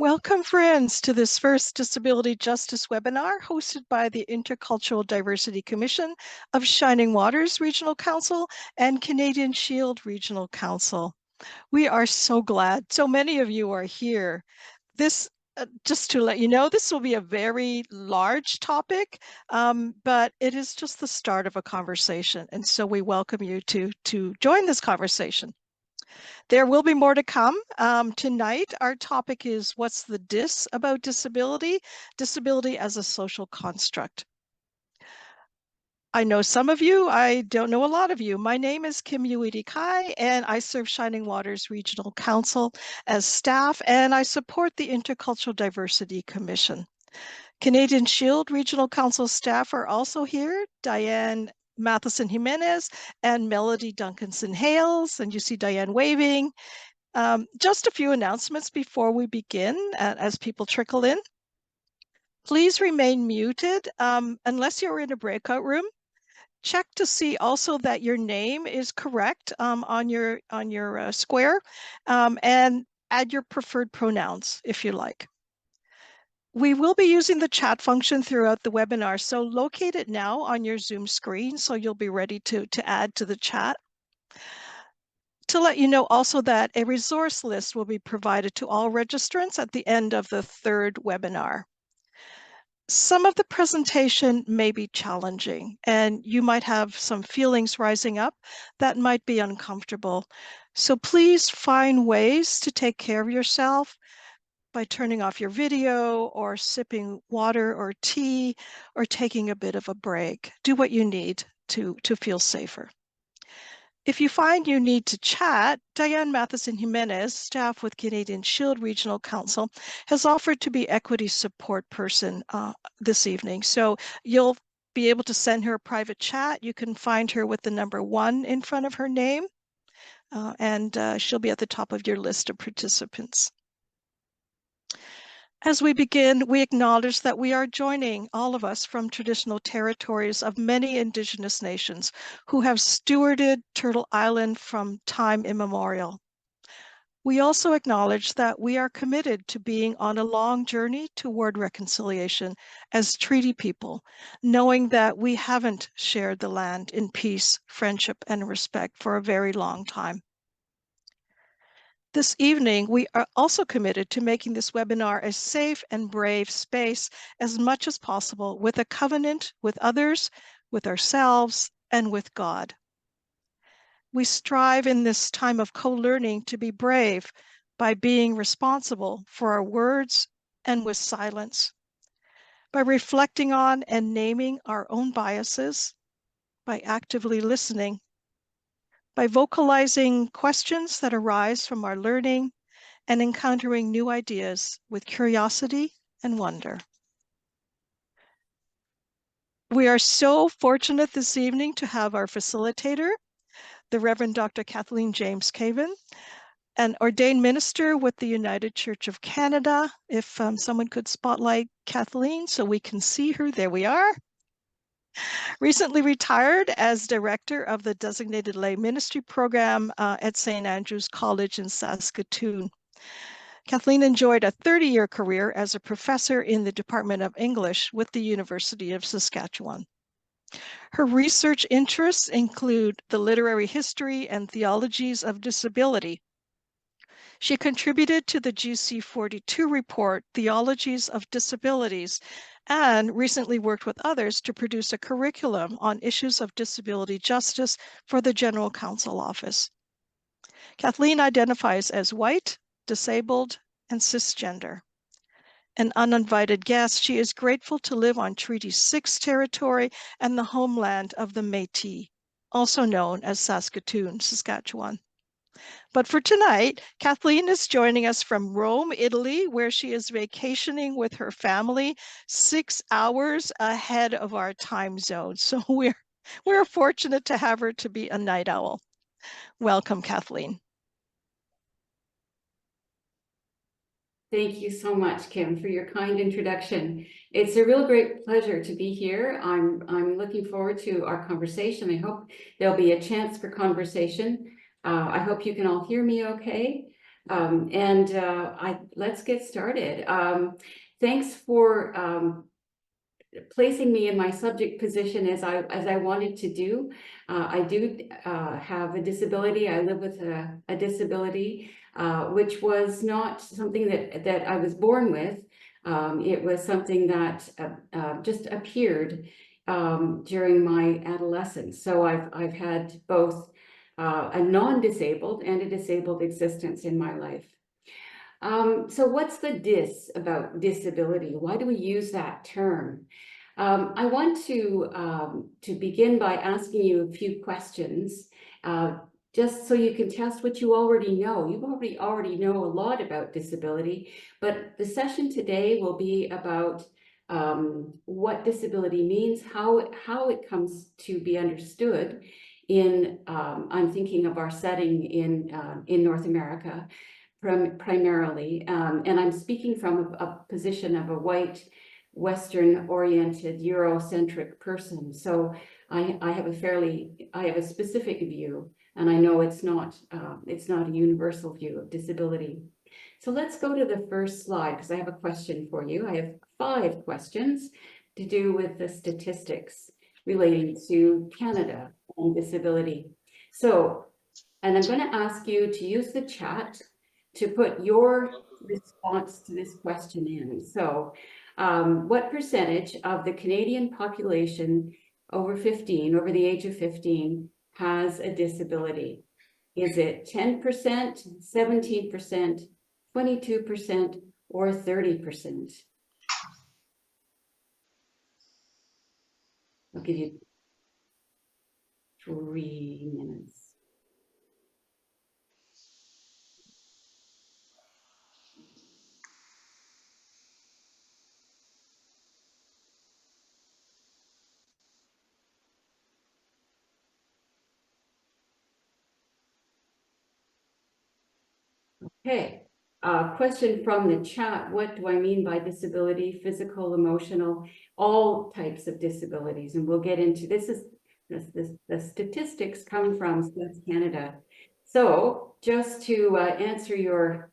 Welcome, friends, to this first Disability Justice webinar hosted by the Intercultural Diversity Commission of Shining Waters Regional Council and Canadian Shield Regional Council. We are so glad so many of you are here. Just to let you know, this will be a very large topic, but it is just the start of a conversation. And so we welcome you to join this conversation. There will be more to come. Tonight, our topic is what's the dis about disability? Disability as a social construct. I know some of you, I don't know a lot of you. My name is Kim Uidi Kai, and I serve Shining Waters Regional Council as staff, and I support the Intercultural Diversity Commission. Canadian Shield Regional Council staff are also here. Diane Matheson Jimenez and Melody Duncanson Hales, and you see Diane waving. Just a few announcements before we begin as people trickle in. Please remain muted unless you're in a breakout room. Check to see also that your name is correct on your square, and add your preferred pronouns if you like. We will be using the chat function throughout the webinar, so locate it now on your Zoom screen so you'll be ready to add to the chat. To let you know also that a resource list will be provided to all registrants at the end of the third webinar. Some of the presentation may be challenging, and you might have some feelings rising up that might be uncomfortable. So please find ways to take care of yourself by turning off your video or sipping water or tea or taking a bit of a break. Do what you need to feel safer. If you find you need to chat, Diane Matheson Jimenez, staff with Canadian Shield Regional Council, has offered to be equity support person this evening. So you'll be able to send her a private chat. You can find her with the number 1 in front of her name, and she'll be at the top of your list of participants. As we begin, we acknowledge that we are joining, all of us, from traditional territories of many Indigenous nations who have stewarded Turtle Island from time immemorial. We also acknowledge that we are committed to being on a long journey toward reconciliation as treaty people, knowing that we haven't shared the land in peace, friendship, and respect for a very long time. This evening, we are also committed to making this webinar a safe and brave space as much as possible with a covenant with others, with ourselves, and with God. We strive in this time of co-learning to be brave by being responsible for our words and with silence, by reflecting on and naming our own biases, by actively listening, by vocalizing questions that arise from our learning and encountering new ideas with curiosity and wonder. We are so fortunate this evening to have our facilitator, the Reverend Dr. Kathleen James-Cavan, an ordained minister with the United Church of Canada. If someone could spotlight Kathleen so we can see her, there we are. Recently retired as director of the Designated Lay Ministry Program at St. Andrew's College in Saskatoon. Kathleen enjoyed a 30-year career as a professor in the Department of English with the University of Saskatchewan. Her research interests include the literary history and theologies of disability. She contributed to the GC42 report, Theologies of Disabilities, and recently worked with others to produce a curriculum on issues of disability justice for the General Counsel Office. Kathleen identifies as white, disabled, and cisgender. An uninvited guest, she is grateful to live on Treaty 6 territory and the homeland of the Métis, also known as Saskatoon, Saskatchewan. But for tonight, Kathleen is joining us from Rome, Italy, where she is vacationing with her family 6 hours ahead of our time zone. So we're fortunate to have her to be a night owl. Welcome, Kathleen. Thank you so much, Kim, for your kind introduction. It's a real great pleasure to be here. I'm looking forward to our conversation. I hope there'll be a chance for conversation. I hope you can all hear me okay. Let's get started. Thanks for placing me in my subject position as I wanted to do. I do have a disability. I live with a disability, which was not something that I was born with. It was something that just appeared during my adolescence. So I've had both a non-disabled and a disabled existence in my life. So what's the dis about disability? Why do we use that term? I want to begin by asking you a few questions, just so you can test what you already know. You already know a lot about disability, but the session today will be about what disability means, how it comes to be understood in, I'm thinking of our setting in North America, primarily, and I'm speaking from a position of a white, Western-oriented, Eurocentric person. So I have a specific view, and I know it's not a universal view of disability. So let's go to the first slide, because I have a question for you. I have 5 questions to do with the statistics relating to Canada and disability. So, and I'm going to ask you to use the chat to put your response to this question in. So what percentage of the Canadian population over the age of 15 has a disability? Is it 10%, 17%, 22%, or 30%? I'll give you 3 minutes. Okay, question from the chat. What do I mean by disability? Physical, emotional, all types of disabilities. And we'll get into this. The statistics come from Stats Canada. So just to answer your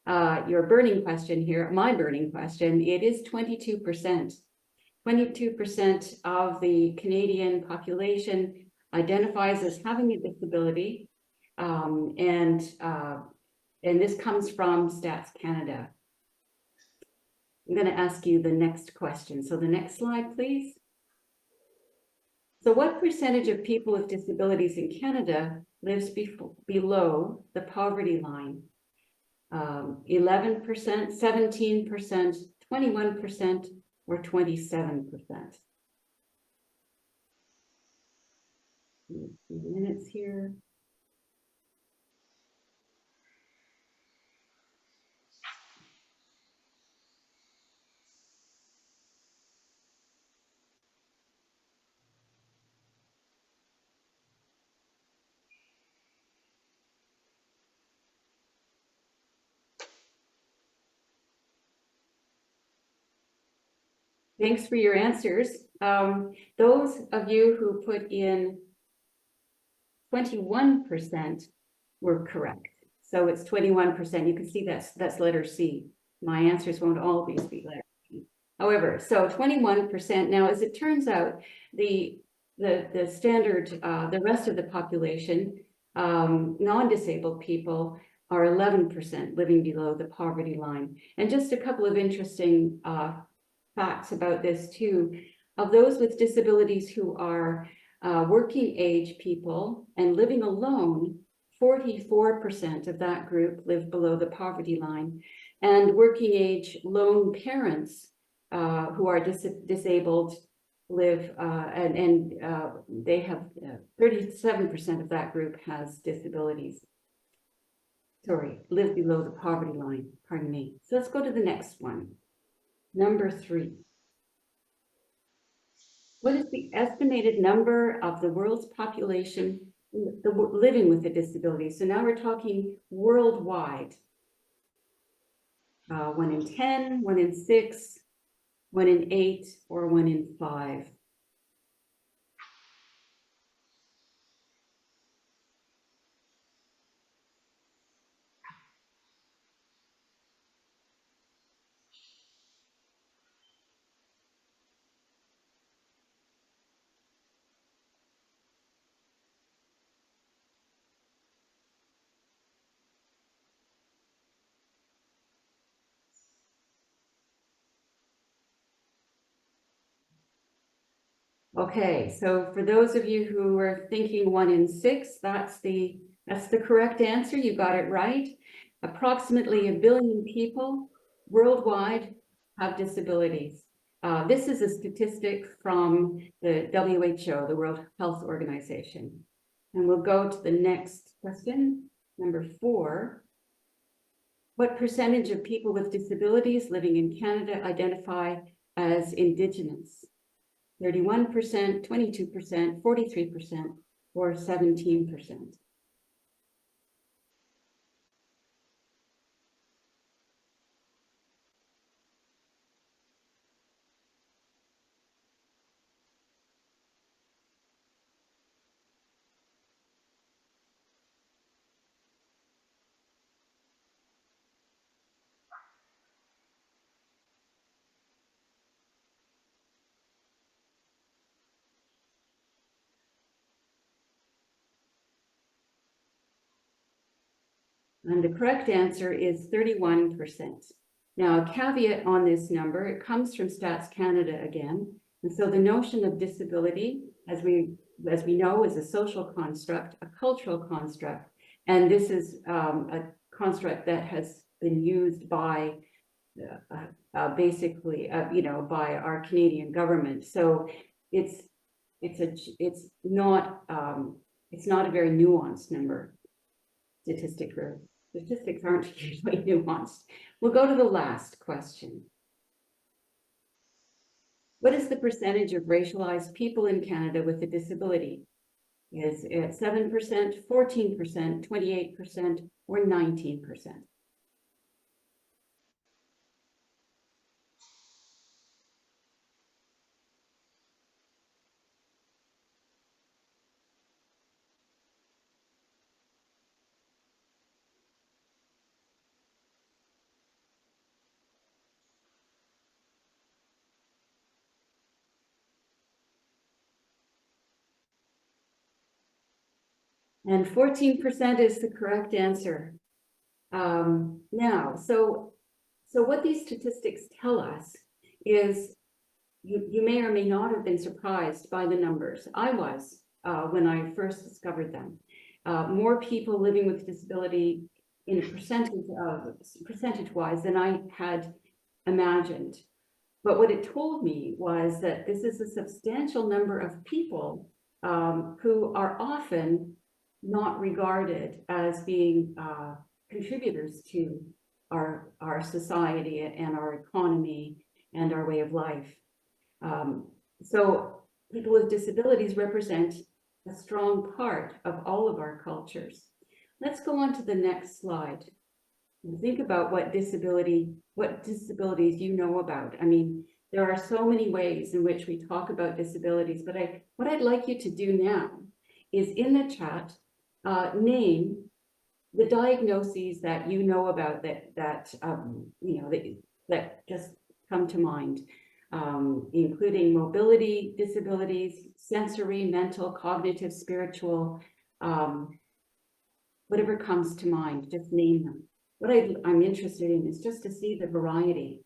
burning question here, my burning question, it is 22%. 22% of the Canadian population identifies as having a disability, and this comes from Stats Canada. I'm going to ask you the next question. So the next slide, please. So what percentage of people with disabilities in Canada lives below the poverty line? 11%, 17%, 21%, or 27%? A few minutes here. Thanks for your answers. Those of you who put in 21% were correct. So it's 21%. You can see that's letter C. My answers won't always be letter C. However, so 21%. Now, as it turns out, the standard, the rest of the population, non-disabled people, are 11% living below the poverty line. And just a couple of interesting facts about this too. Of those with disabilities who are working age people and living alone, 44% of that group live below the poverty line. And working age lone parents who are disabled live, they have 37% of that group has disabilities. Sorry, live below the poverty line, pardon me. So let's go to the next one. Number 3. What is the estimated number of the world's population living with a disability? So now we're talking worldwide. 1 in 10, 1 in 6, 1 in 8, or 1 in 5. Okay, so for those of you who are thinking 1 in 6, that's the correct answer. You got it right. Approximately 1 billion people worldwide have disabilities. This is a statistic from the WHO, the World Health Organization. And we'll go to the next question, number 4. What percentage of people with disabilities living in Canada identify as Indigenous? 31%, 22%, 43%, or 17%. And the correct answer is 31%. Now, a caveat on this number, it comes from Stats Canada again. And so the notion of disability, as we know, is a social construct, a cultural construct. And this is a construct that has been used by basically, by our Canadian government. So it's not a very nuanced number. Statistics aren't usually nuanced. We'll go to the last question. What is the percentage of racialized people in Canada with a disability? Is it 7%, 14%, 28%, or 19%? And 14% is the correct answer. Now, so what these statistics tell us is you may or may not have been surprised by the numbers. I was when I first discovered them. More people living with disability in percentage-wise than I had imagined. But what it told me was that this is a substantial number of people who are often not regarded as being contributors to our society and our economy and our way of life. So people with disabilities represent a strong part of all of our cultures. Let's go on to the next slide and think about what disabilities you know about. I mean, there are so many ways in which we talk about disabilities, but what I'd like you to do now is in the chat, name the diagnoses that you know about that just come to mind, including mobility disabilities, sensory, mental, cognitive, spiritual, whatever comes to mind, just name them. What I'm interested in is just to see the variety.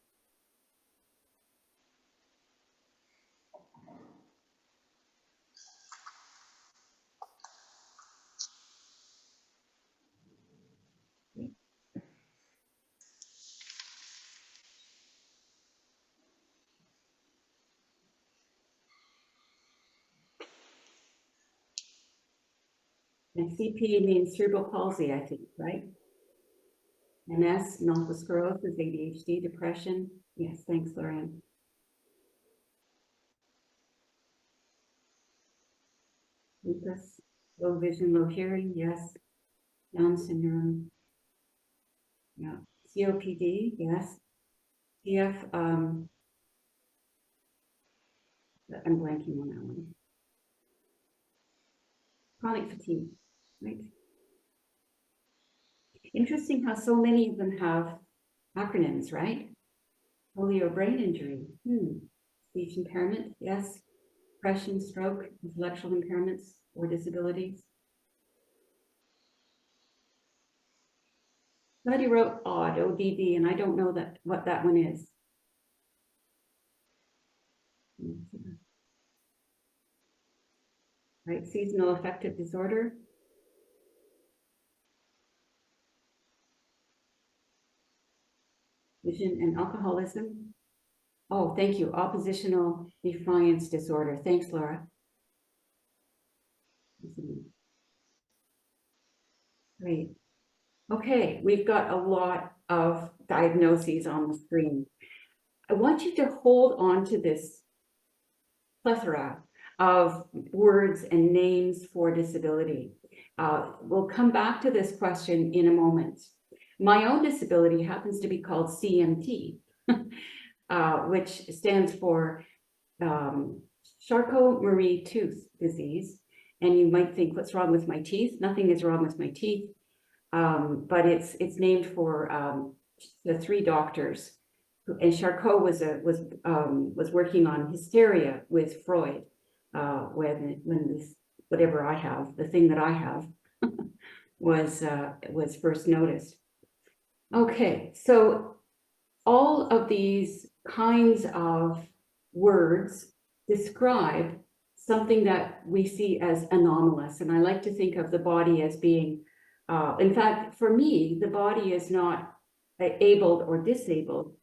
And CP means cerebral palsy, I think, right? MS, multiple sclerosis, ADHD, depression. Yes, thanks, Lorraine. Lupus, low vision, low hearing, yes. Down syndrome, yeah. COPD, yes. CF, I'm blanking on that one. Chronic fatigue, right? Interesting how so many of them have acronyms, right? Polio, brain injury, speech impairment, yes. Depression, stroke, intellectual impairments or disabilities. Somebody wrote ODD, ODD, and I don't know what that one is. right? Seasonal affective disorder. Vision and alcoholism. Oh, thank you. Oppositional defiance disorder. Thanks, Laura. Great. Okay, we've got a lot of diagnoses on the screen. I want you to hold on to this plethora of words and names for disability. We'll come back to this question in a moment. My own disability happens to be called CMT, which stands for Charcot-Marie-Tooth disease. And you might think, what's wrong with my teeth? Nothing is wrong with my teeth. But it's named for the three doctors. And Charcot was working on hysteria with Freud when this whatever I have, the thing that I have, was first noticed. Okay, so all of these kinds of words describe something that we see as anomalous, and I like to think of the body as being, in fact, for me, the body is not abled or disabled.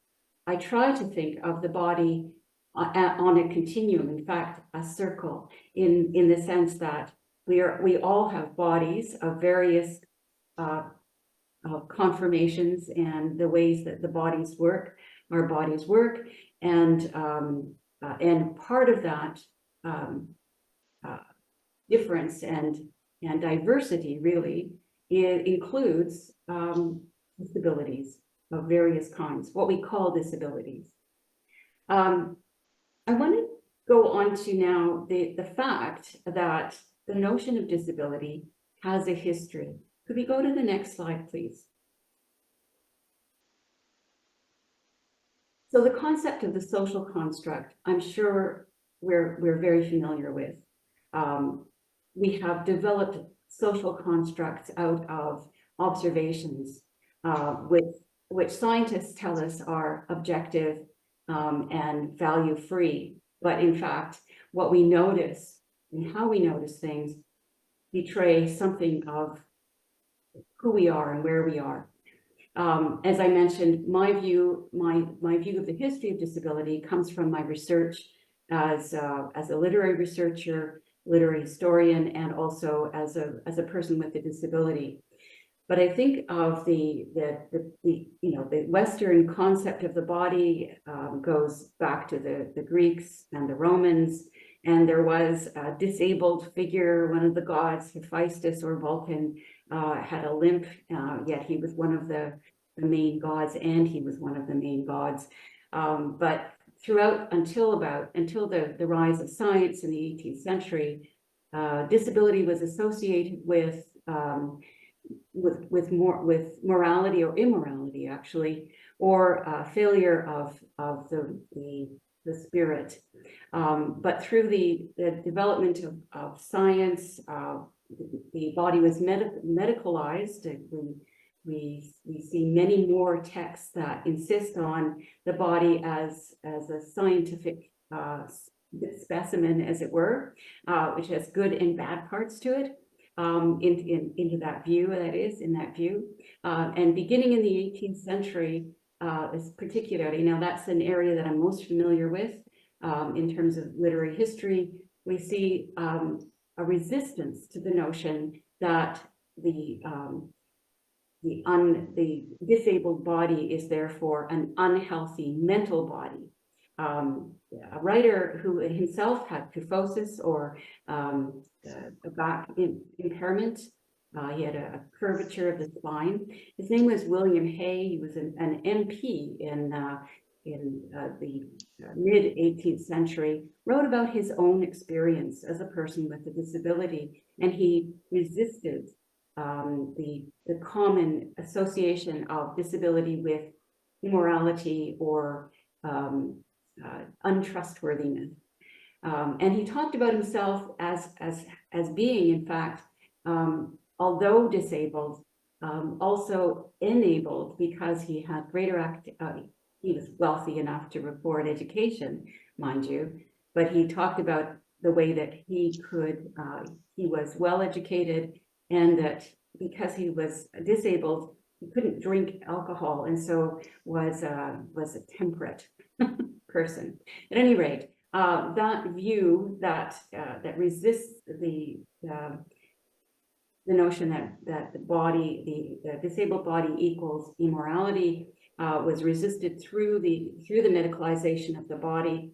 I try to think of the body on a continuum, in fact, a circle, in the sense that we all have bodies of various conformations and the ways that our bodies work, and part of that difference and diversity really includes disabilities of various kinds, what we call disabilities. I want to go on to now the fact that the notion of disability has a history. Could we go to the next slide, please? So the concept of the social construct, I'm sure we're very familiar with. We have developed social constructs out of observations, which scientists tell us are objective and value-free. But in fact, what we notice and how we notice things betray something of who we are and where we are. As I mentioned, my view of the history of disability comes from my research as a literary researcher, literary historian, and also as a person with a disability. But I think of the Western concept of the body goes back to the Greeks and the Romans, and there was a disabled figure, one of the gods, Hephaestus or Vulcan, had a limp, yet he was one of the main gods, and he was one of the main gods. But throughout until the rise of science in the 18th century, disability was associated with morality or immorality, actually, or failure of the spirit. But through the development of science, the body was medicalized. We see many more texts that insist on the body as a scientific specimen, as it were, which has good and bad parts to it. Into that view, and beginning in the 18th century, particularly, now that's an area that I'm most familiar with in terms of literary history, we see a resistance to the notion that the disabled body is therefore an unhealthy mental body. A writer who himself had kyphosis or a back impairment. He had a curvature of the spine. His name was William Hay. He was an MP in the mid 18th century, wrote about his own experience as a person with a disability, and he resisted the common association of disability with immorality or untrustworthiness. And he talked about himself as being, in fact, although disabled, also enabled because he had greater he was wealthy enough to afford education, mind you, but he talked about the way that he was well educated, and that because he was disabled, he couldn't drink alcohol, and so was a temperate person. At any rate, that view that resists the notion that the disabled body equals immorality was resisted through the medicalization of the body.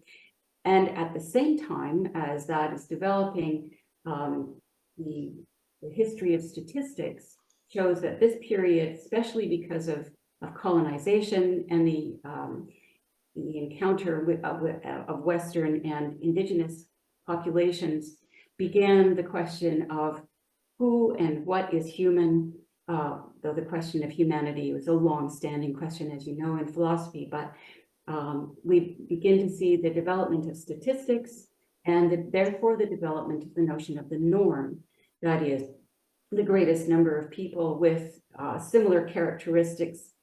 And at the same time as that is developing, the history of statistics shows that this period, especially because of colonization and the encounter of Western and Indigenous populations, began the question of who and what is human, though the question of humanity was a long-standing question, as you know, in philosophy, but we begin to see the development of statistics and therefore the development of the notion of the norm. That is, the greatest number of people with similar characteristics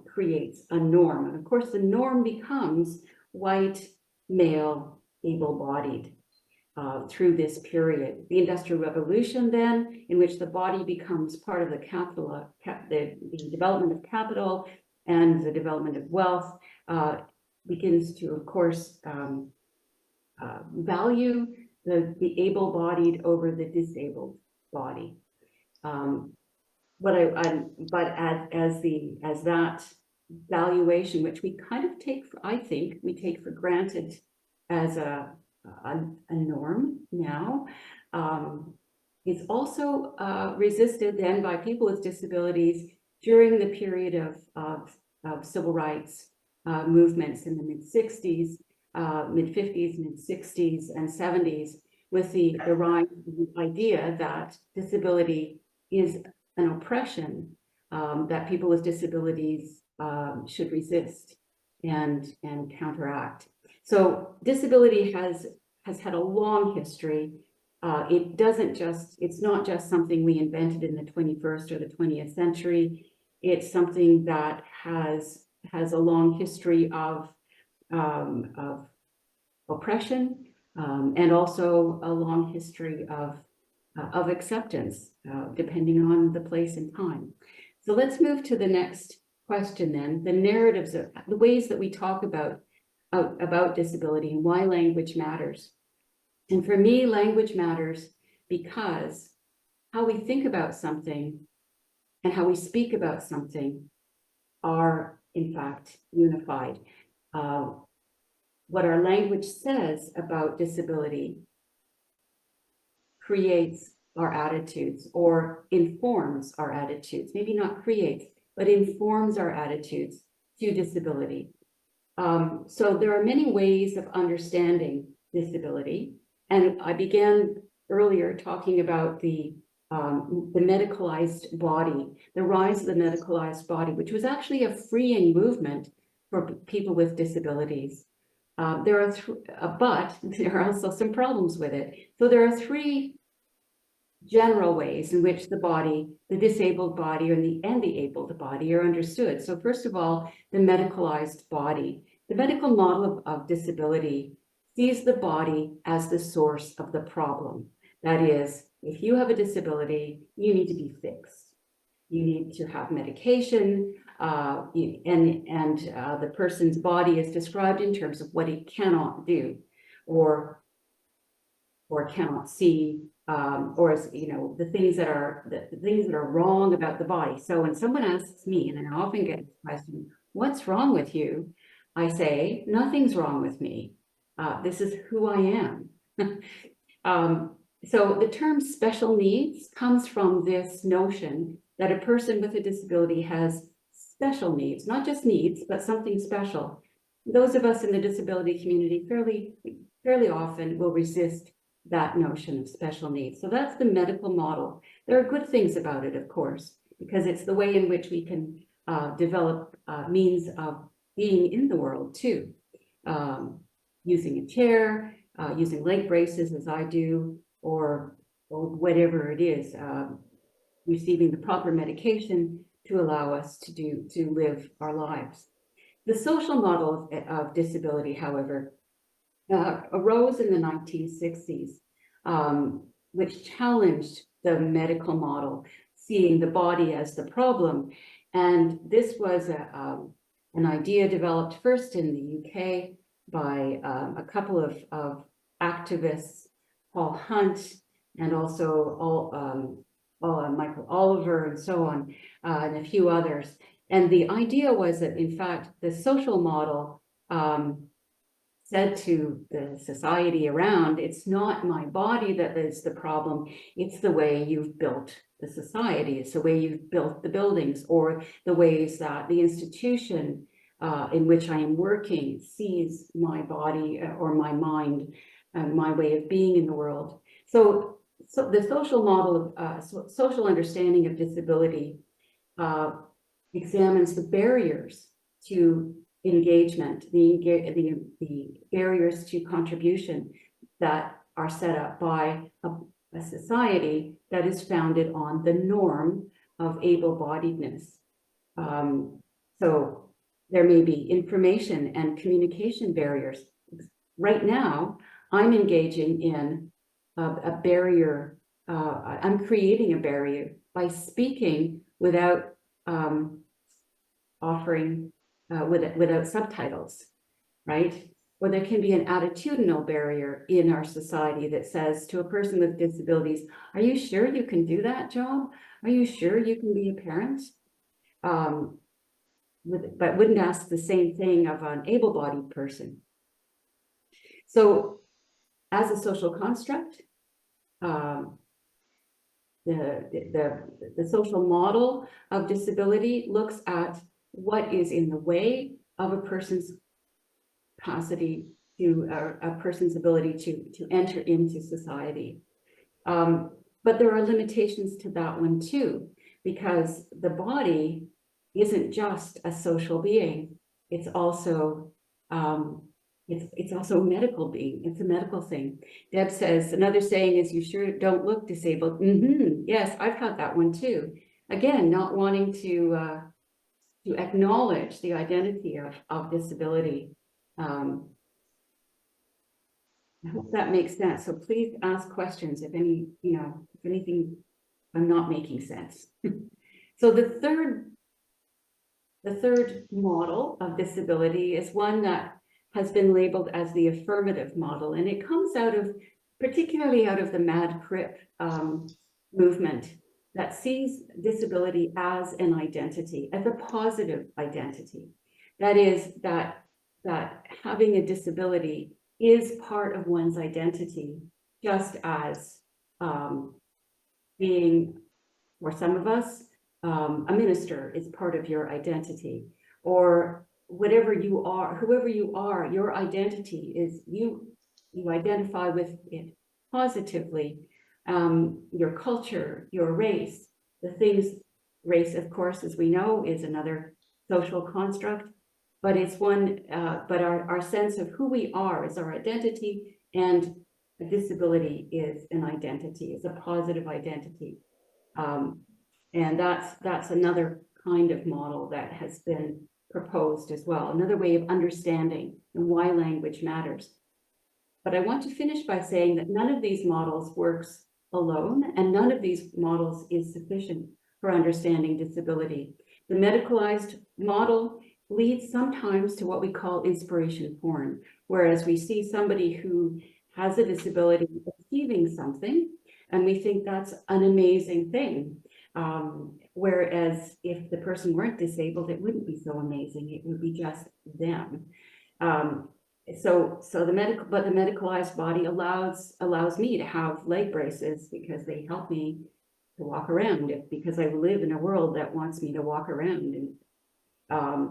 creates a norm. And of course, the norm becomes white, male, able-bodied through this period. The Industrial Revolution then, in which the body becomes part of the capital, the development of capital and the development of wealth, begins to, of course, value the able-bodied over the disabled body. But as that valuation, which we kind of take, I think we take for granted as a norm now, is also resisted then by people with disabilities during the period of civil rights movements in the mid-60s, mid-50s, mid-60s, and 70s, with the rise of the idea that disability is an oppression that people with disabilities should resist and counteract. So disability has had a long history. It's not just something we invented in the 21st or the 20th century. It's something that has a long history of oppression, and also a long history of acceptance, depending on the place and time. So let's move to the next question then, the narratives of the ways that we talk about disability and why language matters. And for me, language matters because how we think about something and how we speak about something are, in fact, unified. What our language says about disability creates our attitudes or informs our attitudes, maybe not creates, but informs our attitudes to disability. So there are many ways of understanding disability. And I began earlier talking about the medicalized body, the rise of the medicalized body, which was actually a freeing movement for people with disabilities. But there are also some problems with it. So there are three general ways in which the body, the disabled body and the able body are understood. So first of all, the medicalized body. The medical model of disability sees the body as the source of the problem. That is, if you have a disability, you need to be fixed. You need to have medication, and the person's body is described in terms of what it cannot do, or cannot see, or the things that are wrong about the body. So when someone asks me, and I often get the question, "What's wrong with you?" I say, "Nothing's wrong with me. This is who I am." So the term special needs comes from this notion that a person with a disability has special needs, not just needs, but something special. Those of us in the disability community fairly often will resist that notion of special needs. So that's the medical model. There are good things about it, of course, because it's the way in which we can develop means of being in the world too. Using a chair, using leg braces as I do, or whatever it is, receiving the proper medication to allow us to live our lives. The social model of disability, however, arose in the 1960s, which challenged the medical model, seeing the body as the problem. And this was an idea developed first in the UK by a couple of activists, Paul Hunt, and also Michael Oliver, and so on, and a few others. And the idea was that, in fact, the social model said to the society around, it's not my body that is the problem, it's the way you've built the society, it's the way you've built the buildings, or the ways that the institution in which I am working sees my body or my mind and my way of being in the world. So the social model of social understanding of disability examines the barriers to engagement, the barriers to contribution that are set up by a society that is founded on the norm of able-bodiedness. So there may be information and communication barriers. Right now, I'm engaging in a barrier. I'm creating a barrier by speaking without offering without subtitles, right? Or there can be an attitudinal barrier in our society that says to a person with disabilities, are you sure you can do that job? Are you sure you can be a parent? But wouldn't ask the same thing of an able-bodied person. So as a social construct, the social model of disability looks at what is in the way of a person's capacity to a person's ability to enter into society. But there are limitations to that one too, because the body isn't just a social being. It's also it's also a medical being. It's a medical thing. Deb says, another saying is, you sure don't look disabled. Yes, I've had that one too. Again, not wanting to acknowledge the identity of disability. I hope that makes sense. So please ask questions if any, if anything I'm not making sense. So the third model of disability is one that has been labeled as the affirmative model, and it comes particularly out of the Mad Crip movement that sees disability as an identity, as a positive identity. That is, that having a disability is part of one's identity, just as being, for some of us, a minister is part of your identity, or whatever you are, whoever you are, your identity is you identify with it positively. Your culture, your race, the things, race, of course, as we know, is another social construct, but it's one, but our sense of who we are is our identity, and a disability is an identity, is a positive identity. And that's another kind of model that has been proposed as well, another way of understanding and why language matters. But I want to finish by saying that none of these models works alone, and none of these models is sufficient for understanding disability. The medicalized model leads sometimes to what we call inspiration porn, whereas we see somebody who has a disability achieving something, and we think that's an amazing thing. Whereas if the person weren't disabled, it wouldn't be so amazing. It would be just them. So the medicalized body allows me to have leg braces because they help me to walk around, because I live in a world that wants me to walk around, and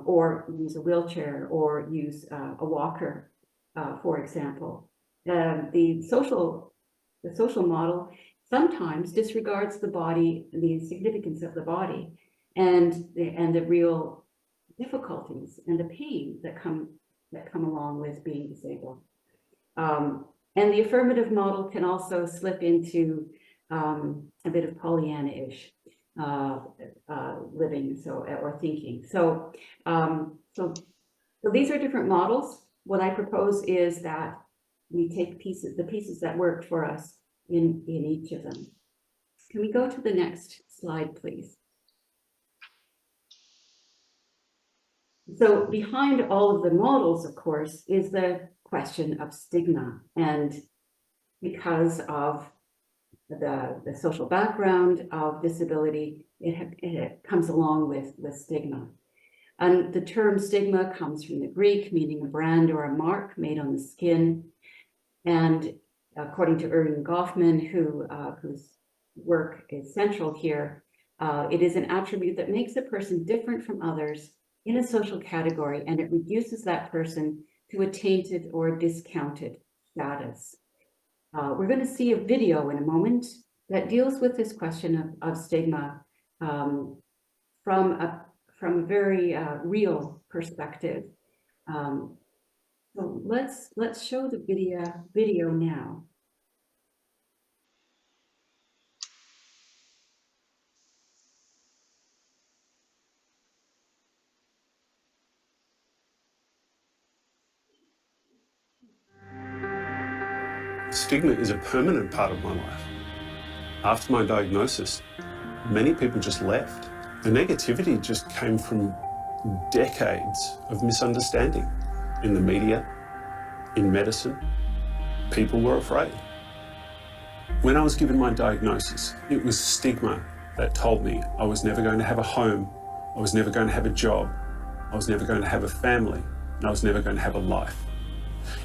or use a wheelchair or use a walker, for example. The social model sometimes disregards the body, the significance of the body, and the real difficulties and the pain that come along with being disabled. And the affirmative model can also slip into a bit of Pollyanna-ish living, or thinking. So these are different models. What I propose is that we take the pieces that worked for us in each of them. Can we go to the next slide, please? So behind all of the models, of course, is the question of stigma. And because of the social background of disability, it comes along with stigma. And the term stigma comes from the Greek, meaning a brand or a mark made on the skin. And according to Erwin Goffman, whose work is central here, it is an attribute that makes a person different from others in a social category, and it reduces that person to a tainted or discounted status. We're going to see a video in a moment that deals with this question of stigma from a very real perspective. So let's show the video now. Stigma is a permanent part of my life. After my diagnosis, many people just left. The negativity just came from decades of misunderstanding in the media, in medicine. People were afraid. When I was given my diagnosis, it was stigma that told me I was never going to have a home, I was never going to have a job, I was never going to have a family, and I was never going to have a life.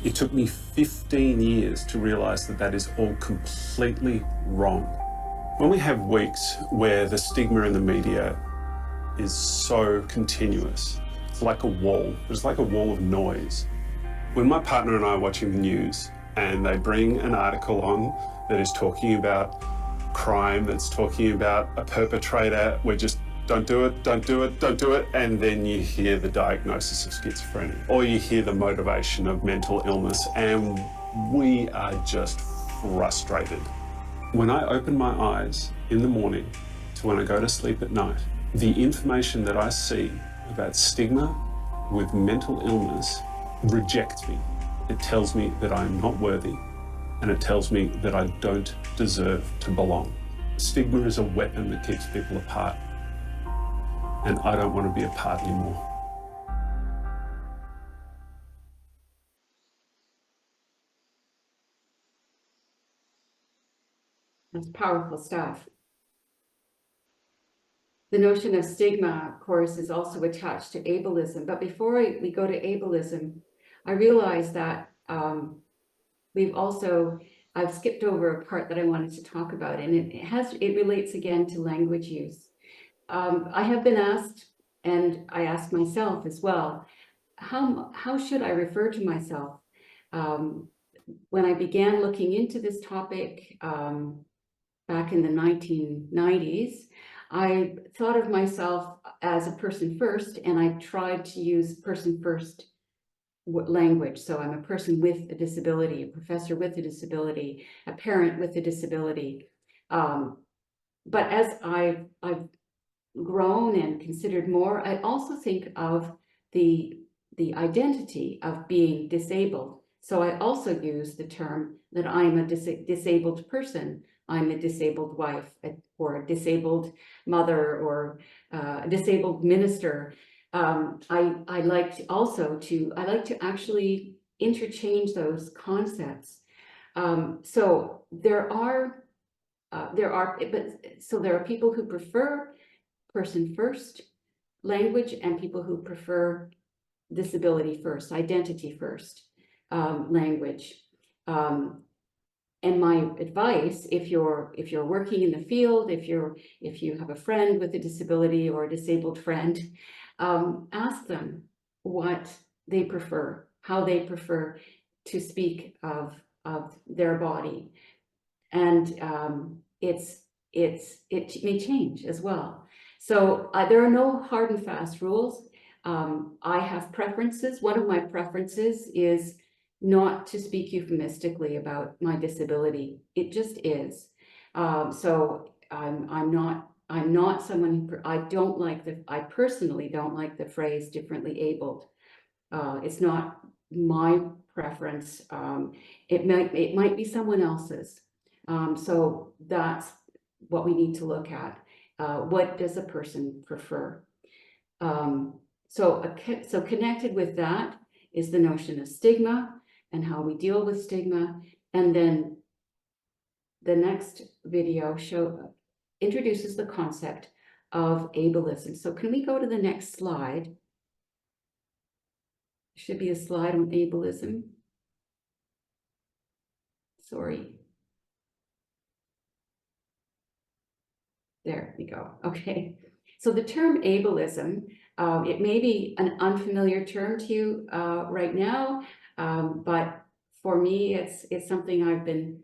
It took me 15 years to realize that that is all completely wrong. When we have weeks where the stigma in the media is so continuous, it's like a wall. It's like a wall of noise. When my partner and I are watching the news and they bring an article on that is talking about crime, that's talking about a perpetrator, we're just, don't do it, don't do it, don't do it. And then you hear the diagnosis of schizophrenia, or you hear the motivation of mental illness, and we are just frustrated. When I open my eyes in the morning to when I go to sleep at night, the information that I see about stigma with mental illness rejects me. It tells me that I'm not worthy, and it tells me that I don't deserve to belong. Stigma is a weapon that keeps people apart, and I don't want to be apart anymore. That's powerful stuff. The notion of stigma, of course, is also attached to ableism. But before we go to ableism, I realize that I've skipped over a part that I wanted to talk about, and it relates again to language use. I have been asked, and I ask myself as well, how should I refer to myself? When I began looking into this topic back in the 1990s, I thought of myself as a person first, and I tried to use person first language. So I'm a person with a disability, a professor with a disability, a parent with a disability. But as I've grown and considered more, I also think of the identity of being disabled. So I also use the term that I'm a disabled person. I'm a disabled wife, or a disabled mother, or a disabled minister. I like to actually interchange those concepts. So there are people who prefer person first language, and people who prefer disability first, identity first language. And my advice, if you're working in the field, if you have a friend with a disability or a disabled friend, ask them what they prefer, how they prefer to speak of their body, and it may change as well. So there are no hard and fast rules. I have preferences. One of my preferences is not to speak euphemistically about my disability. It just is. So I'm not someone who, I personally don't like the phrase differently abled. It's not my preference. It might be someone else's. So that's what we need to look at. What does a person prefer? So connected with that is the notion of stigma and how we deal with stigma. And then the next video introduces the concept of ableism. So can we go to the next slide? Should be a slide on ableism. Sorry. There we go. Okay. So the term ableism, it may be an unfamiliar term to you right now, but for me, it's something I've been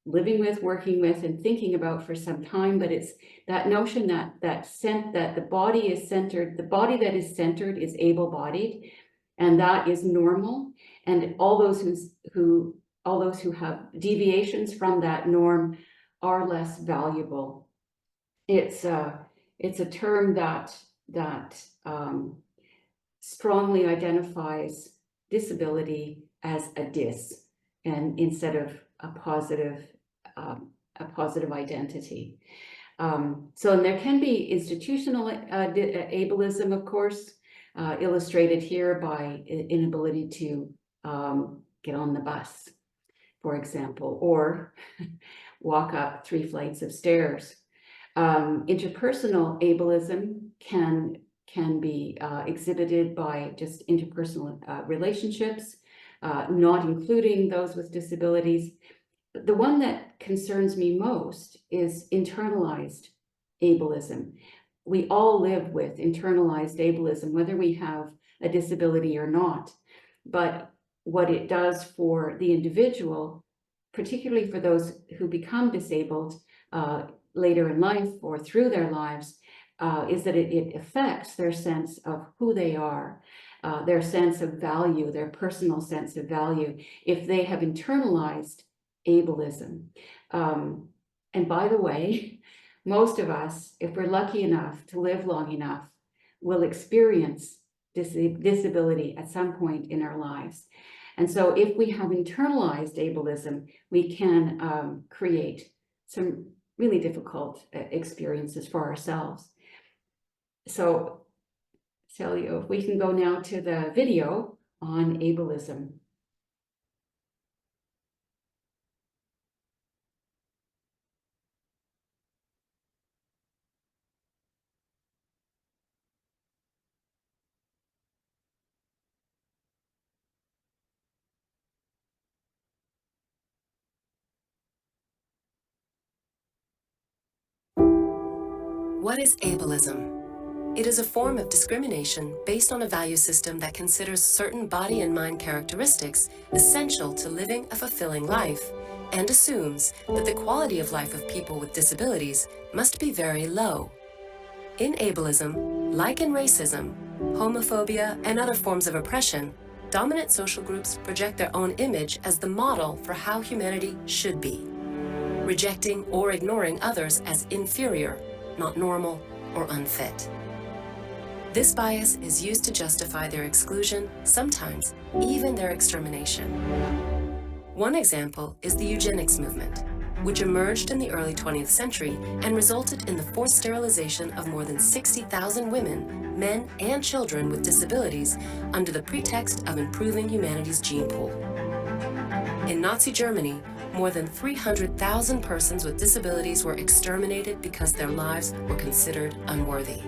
living with, working with, and thinking about for some time. But it's that notion that the body is centered. The body that is centered is able-bodied, and that is normal. And all those who have deviations from that norm are less valuable. It's a term that strongly identifies disability as a dis, and instead of a positive identity. So there can be institutional ableism, of course, illustrated here by inability to get on the bus, for example, or walk up 3 flights of stairs. Interpersonal ableism can be exhibited by just interpersonal relationships, not including those with disabilities. The one that concerns me most is internalized ableism. We all live with internalized ableism, whether we have a disability or not. But what it does for the individual, particularly for those who become disabled later in life or through their lives, is that it affects their sense of who they are, their sense of value, their personal sense of value, if they have internalized ableism. And by the way, most of us, if we're lucky enough to live long enough, will experience disability at some point in our lives. And so if we have internalized ableism, we can create some really difficult experiences for ourselves. So, Celio, if we can go now to the video on ableism. What is ableism? It is a form of discrimination based on a value system that considers certain body and mind characteristics essential to living a fulfilling life, and assumes that the quality of life of people with disabilities must be very low. In ableism, like in racism, homophobia, and other forms of oppression, dominant social groups project their own image as the model for how humanity should be, rejecting or ignoring others as inferior, not normal, or unfit. This bias is used to justify their exclusion, sometimes even their extermination. One example is the eugenics movement, which emerged in the early 20th century and resulted in the forced sterilization of more than 60,000 women, men, and children with disabilities under the pretext of improving humanity's gene pool. In Nazi Germany, more than 300,000 persons with disabilities were exterminated because their lives were considered unworthy.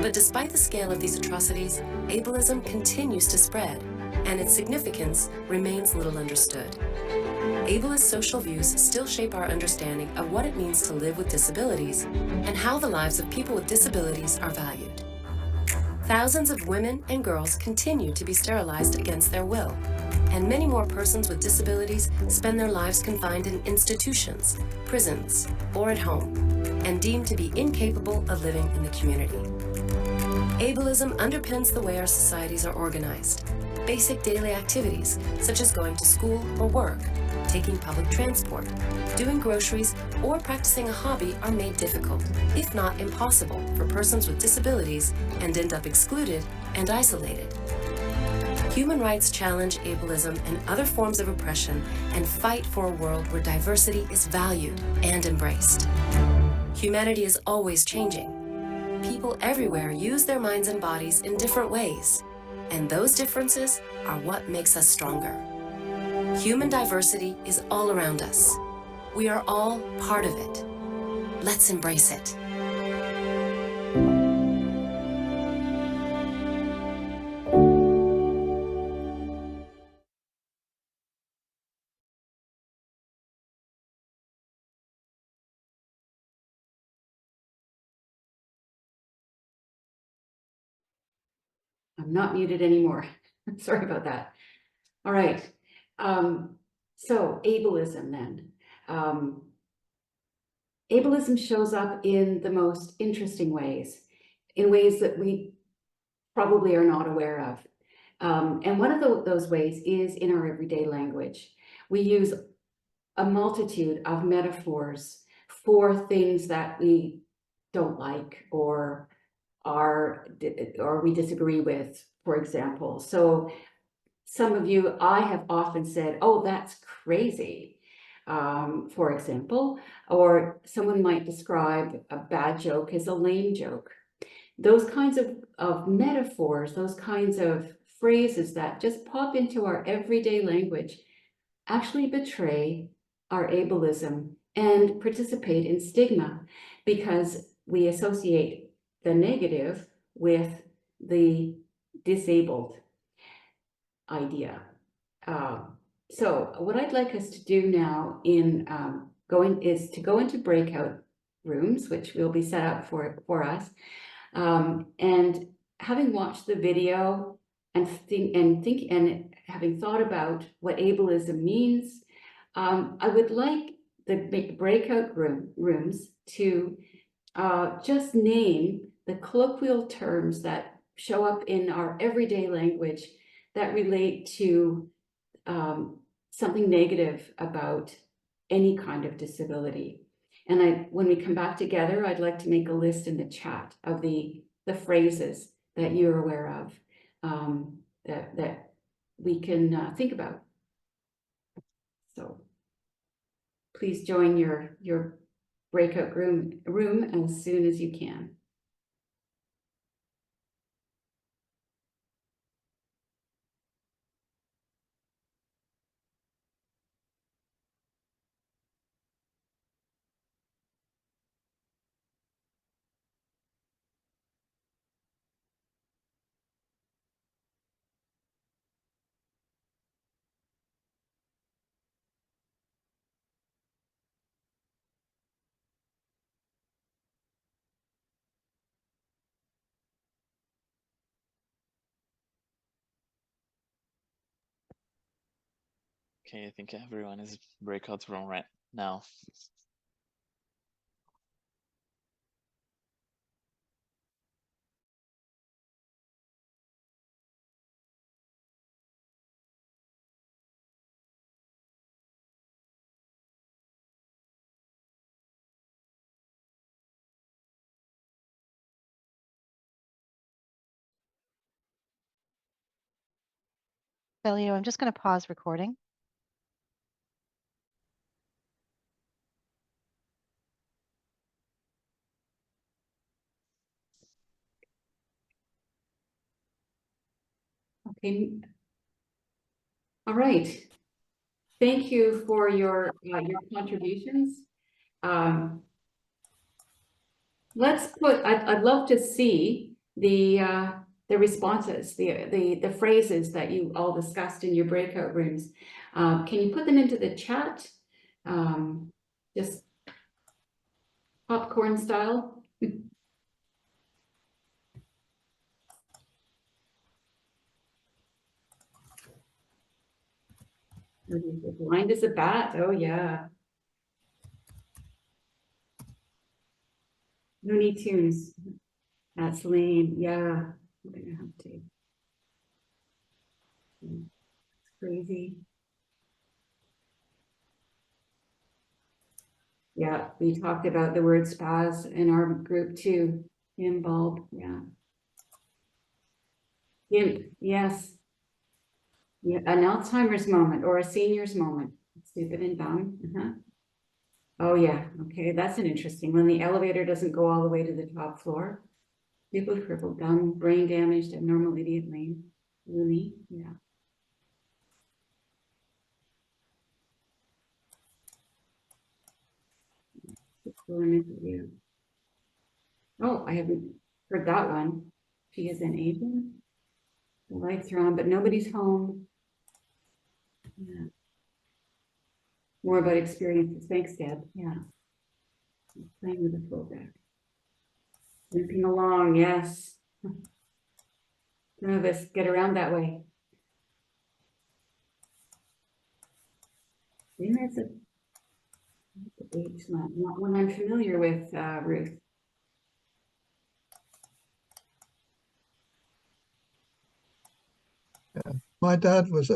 But despite the scale of these atrocities, ableism continues to spread, and its significance remains little understood. Ableist social views still shape our understanding of what it means to live with disabilities and how the lives of people with disabilities are valued. Thousands of women and girls continue to be sterilized against their will, and many more persons with disabilities spend their lives confined in institutions, prisons, or at home, and deemed to be incapable of living in the community. Ableism underpins the way our societies are organized. Basic daily activities, such as going to school or work, taking public transport, doing groceries, or practicing a hobby are made difficult, if not impossible, for persons with disabilities and end up excluded and isolated. human rights challenge ableism and other forms of oppression and fight for a world where diversity is valued and embraced. Humanity is always changing. People everywhere use their minds and bodies in different ways, and those differences are what makes us stronger. Human diversity is all around us. We are all part of it. Let's embrace it. I'm not muted anymore. Sorry about that. All right. So ableism then. Ableism shows up in the most interesting ways, in ways that we probably are not aware of. And one of those ways is in our everyday language. We use a multitude of metaphors for things that we don't like or we disagree with, for example. So some of you, I have often said, oh, that's crazy, for example, or someone might describe a bad joke as a lame joke. Those kinds of metaphors, those kinds of phrases that just pop into our everyday language actually betray our ableism and participate in stigma because we associate the negative with the disabled idea. So what I'd like us to do now is to go into breakout rooms, which will be set up for us. And having watched the video and having thought about what ableism means, I would like the breakout rooms to just name the colloquial terms that show up in our everyday language that relate to something negative about any kind of disability. And when we come back together, I'd like to make a list in the chat of the phrases that you're aware of that we can think about. So please join your breakout room as soon as you can. Okay, I think everyone is breakout room right now. Belio, I'm just going to pause recording. Okay. All right. Thank you for your contributions. I'd love to see the responses, the phrases that you all discussed in your breakout rooms. Can you put them into the chat? Just popcorn style. Blind as a bat. Oh yeah. Looney Tunes. That's lame. Yeah. I'm gonna have to. It's crazy. Yeah, we talked about the word spaz in our group too. Bulb. Yeah. Yes. Yeah, an Alzheimer's moment or a senior's moment. Stupid and dumb. Oh yeah, okay, that's an interesting one. The elevator doesn't go all the way to the top floor. People crippled, dumb, brain damaged, abnormal, idiot, lame, loony. Yeah. Oh, I haven't heard that one. She is an agent. The lights are on, but nobody's home. Yeah. More about experiences. Thanks, Deb. Yeah. Playing with the full deck. Limping along, yes. None of us get around that way. Maybe that's a age lamp, not one I'm familiar with, Ruth. My dad was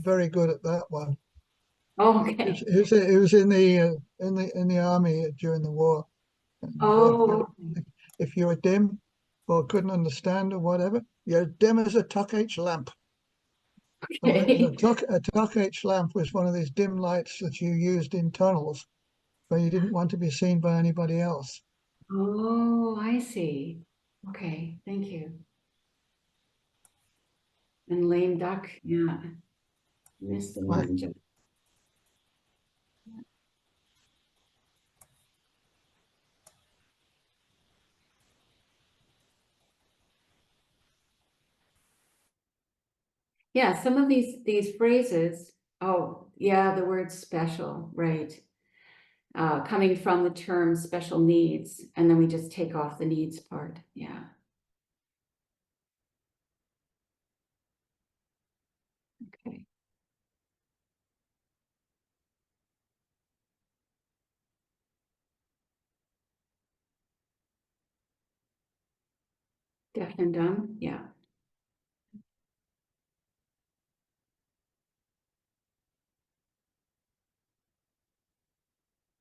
very good at that one. Oh, He okay. was in the army during the war. And, Oh, if you were dim or couldn't understand or whatever, you're dim as a tuck H lamp. okay. A tuck H lamp was one of these dim lights that you used in tunnels where you didn't want to be seen by anybody else. Oh, I see. Okay, thank you. And lame duck, yeah. Missed the Like, one. Yeah, some of these phrases, oh, yeah, the word special, right? Coming from the term special needs, and then we just take off the needs part, yeah. Okay. Deaf and dumb, yeah.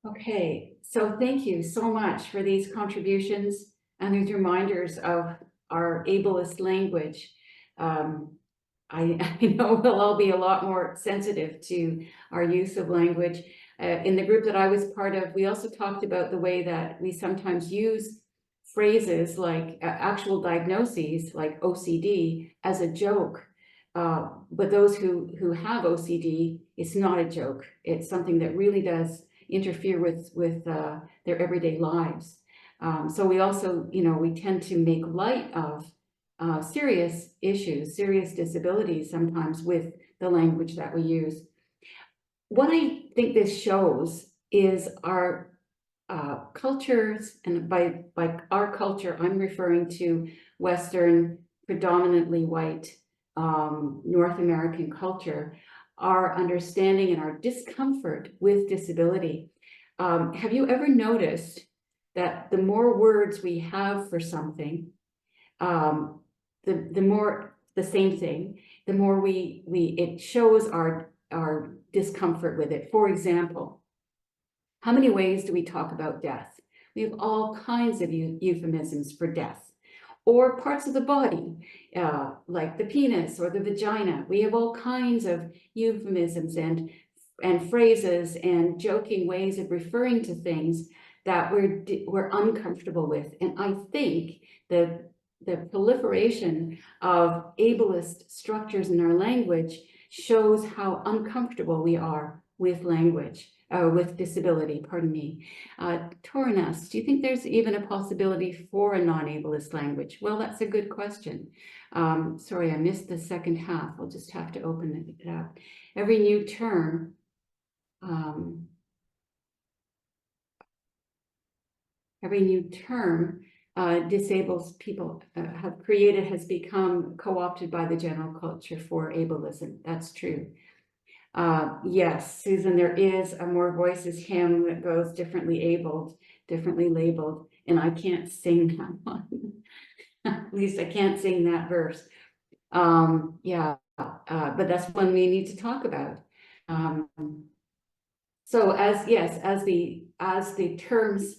Okay, so thank you so much for these contributions and these reminders of our ableist language. I know we'll all be a lot more sensitive to our use of language. In the group that I was part of, we also talked about the way that we sometimes use phrases like actual diagnoses like OCD as a joke. But those who have OCD, it's not a joke. It's something that really does interfere with their everyday lives. So we also, we tend to make light of serious issues, serious disabilities sometimes with the language that we use. What I think this shows is our cultures, and by our culture, I'm referring to Western, predominantly white, North American culture, our understanding and our discomfort with disability. Have you ever noticed that the more words we have for something, the more the same thing, the more it shows our discomfort with it. For example, how many ways do we talk about death? We have all kinds of euphemisms for death, or parts of the body, like the penis or the vagina. We have all kinds of euphemisms and phrases and joking ways of referring to things that we're uncomfortable with. And I think the proliferation of ableist structures in our language shows how uncomfortable we are with language, with disability, pardon me. Tornas, do you think there's even a possibility for a non-ableist language? Well, that's a good question. Sorry, I missed the second half. I'll just have to open it up. Every new term disables people have created has become co-opted by the general culture for ableism. That's true. Yes, Susan, there is a More Voices hymn that goes differently abled, differently labeled, and I can't sing that one. At least I can't sing that verse. Yeah, but that's one we need to talk about. So as the terms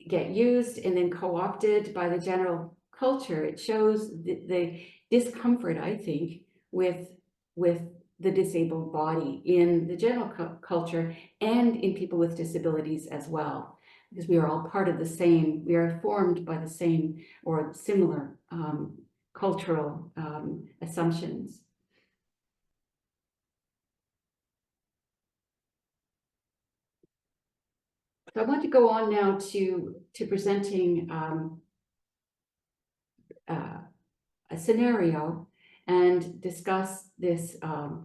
get used and then co-opted by the general culture, it shows the discomfort, I think, with with the disabled body in the general culture and in people with disabilities as well, because we are all part of the same, we are formed by the same or similar cultural assumptions. So I want to go on now to presenting a scenario and discuss this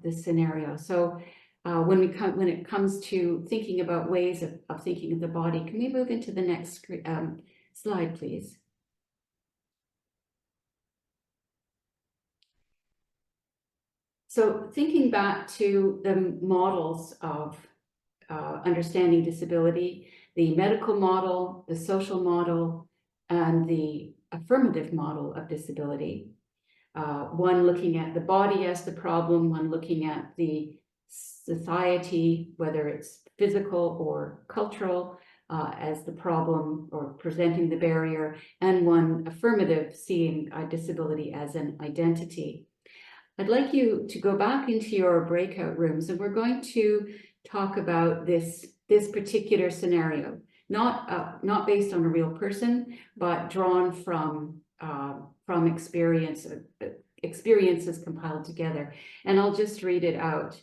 this scenario. So when it comes to thinking about ways of thinking of the body, can we move into the next slide, please? So thinking back to the models of understanding disability, the medical model, the social model, and the affirmative model of disability. One looking at the body as the problem, one looking at the society, whether it's physical or cultural, as the problem or presenting the barrier, and one affirmative, seeing disability as an identity. I'd like you to go back into your breakout rooms, and we're going to talk about this particular scenario, not based on a real person, but drawn from experiences compiled together. And I'll just read it out.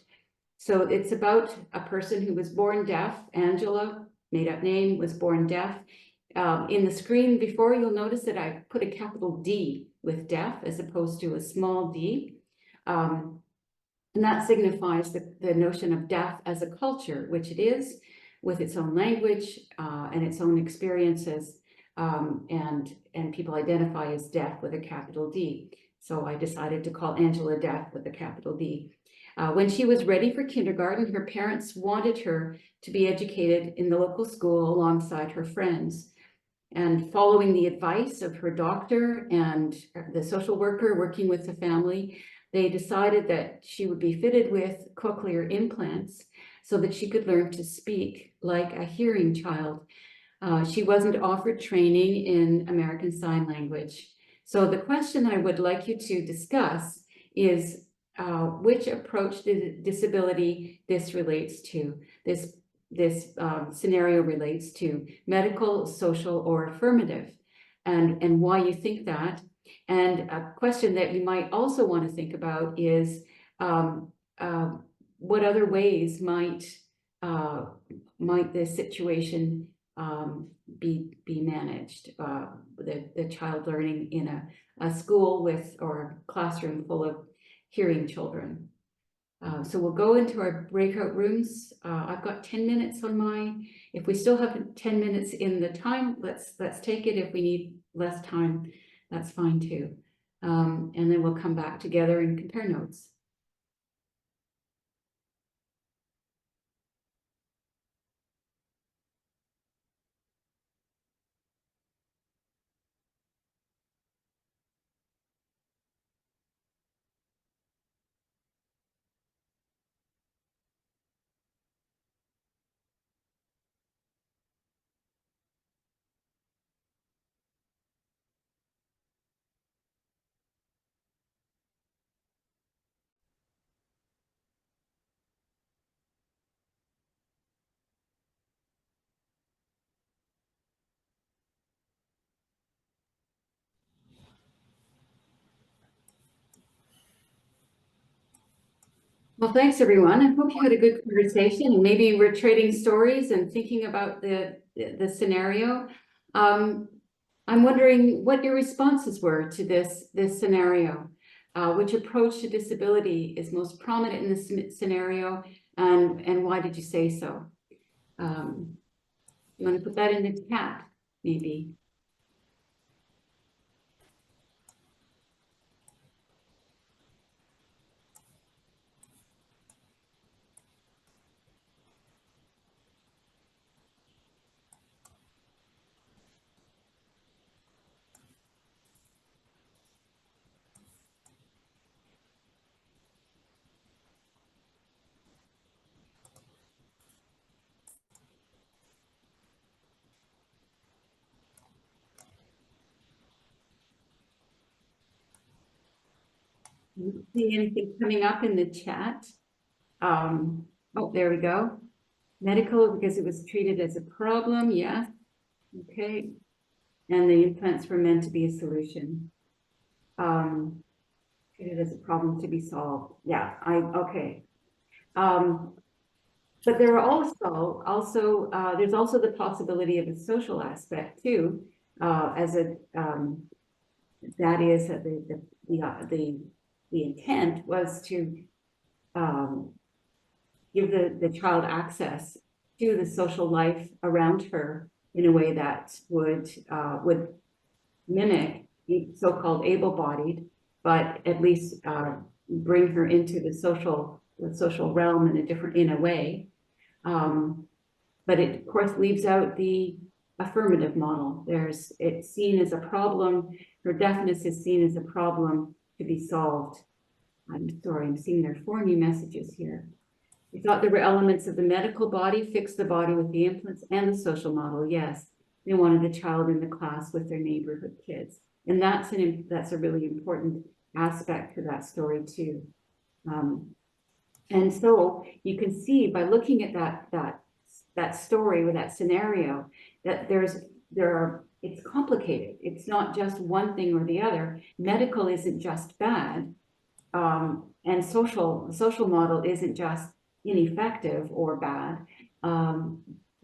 So it's about a person who was born deaf. Angela, made up name, was born deaf. In the screen before, you'll notice that I put a capital D with deaf as opposed to a small d. And that signifies the notion of deaf as a culture, which it is, with its own language and its own experiences, and people identify as deaf with a capital D. So I decided to call Angela deaf with a capital D. When she was ready for kindergarten, her parents wanted her to be educated in the local school alongside her friends. And following the advice of her doctor and the social worker working with the family, they decided that she would be fitted with cochlear implants so that she could learn to speak like a hearing child. She wasn't offered training in American Sign Language. So the question I would like you to discuss is which approach to disability this relates to. This scenario relates to medical, social, or affirmative, and why you think that. And a question that you might also want to think about is what other ways might this situation be managed? The child learning in a school with or classroom full of hearing children. So we'll go into our breakout rooms. I've got 10 minutes on mine. If we still have 10 minutes in the time, let's take it. If we need less time, that's fine too. And then we'll come back together and compare notes. Well, thanks everyone. I hope you had a good conversation, and maybe we're trading stories and thinking about the scenario. I'm wondering what your responses were to this scenario. Which approach to disability is most prominent in this scenario, and why did you say so? You want to put that in the chat, maybe? See anything coming up in the chat? Oh, there we go. Medical, because it was treated as a problem, yeah. Okay. And the implants were meant to be a solution. Treated as a problem to be solved. Yeah, okay. But there are also there's also the possibility of a social aspect too, as a that is the intent was to give the child access to the social life around her in a way that would mimic the so-called able-bodied, but at least bring her into the social realm in a way. But it of course leaves out the affirmative model. It's seen as a problem. Her deafness is seen as a problem to be solved. I'm sorry, I'm seeing there are 4 new messages here. We thought there were elements of the medical body, fix the body with the implants, and the social model. Yes, they wanted a child in the class with their neighborhood kids. And that's a really important aspect to that story too. And so you can see by looking at that story or that scenario that it's complicated. It's not just one thing or the other. Medical isn't just bad, and social model isn't just ineffective or bad.